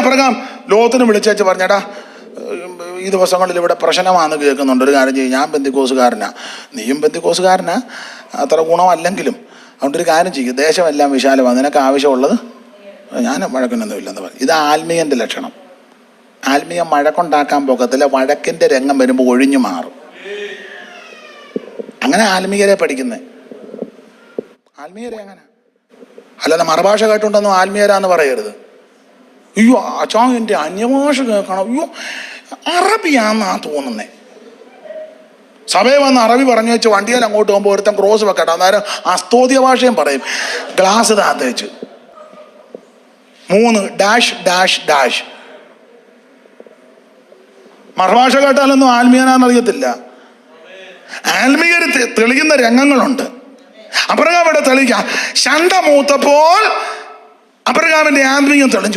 Abraham ലോത്തിനെ വിളിച്ചേച്ച് പറഞ്ഞേടാ, ഈ ദിവസങ്ങളിൽ ഇവിടെ പ്രശ്നമാണെന്ന് കേൾക്കുന്നുണ്ട്, ഒരു കാര്യം ചെയ്യും, ഞാൻ പെന്തിക്കോസുകാരനാ, നീയും പെന്തിക്കോസുകാരനാ, അത്ര ഗുണമല്ലെങ്കിലും, അതുകൊണ്ടൊരു കാര്യം ചെയ്യും, ദേശമെല്ലാം വിശാലമാണ്, നിനക്ക് ആവശ്യമുള്ളത് ഞാൻ വഴക്കിനൊന്നുമില്ലെന്ന് പറയും. ഇത് ആത്മീയൻ്റെ ലക്ഷണം. ആത്മീയം വഴക്കുണ്ടാക്കാൻ പോകത്തില്ല, വഴക്കിൻ്റെ രംഗം വരുമ്പോൾ ഒഴിഞ്ഞു മാറും. അങ്ങനെ ആത്മീയരെ പഠിക്കുന്നത്. ആത്മീയരെ അങ്ങനെ അല്ലാതെ മറുഭാഷ കേട്ടുണ്ടെന്നും ആത്മീയരാന്ന് പറയരുത്. അയ്യോ അച്ഛാ എൻ്റെ അന്യഭാഷ കേൾക്കണം, അയ്യോ അറബിയാന്നാ തോന്നുന്നേ. സഭയിൽ വന്ന് അറബി പറഞ്ഞു വെച്ച് വണ്ടിയിൽ അങ്ങോട്ട് പോകുമ്പോൾ ഒരുത്തൻ ക്രോസ് വെക്കട്ടെ, അന്നേരം അസ്തോദ്യ ഭാഷയും പറയും, ഗ്ലാസ് താത്തേച്ച് 3 ഡാഷ് ഡാഷ് ഡാഷ്. മറുഭാഷ കേട്ടാലൊന്നും ആത്മീയനാന്നറിയത്തില്ല. ആത്മീയർ തെളിയുന്ന രംഗങ്ങളുണ്ട്. അബ്രഹാം ഇവിടെ തെളിയിക്കാം. ശണ്ട മൂത്തപ്പോൾ അബ്രഹാമിന്റെ ആത്മീയം തെളിഞ്ഞു.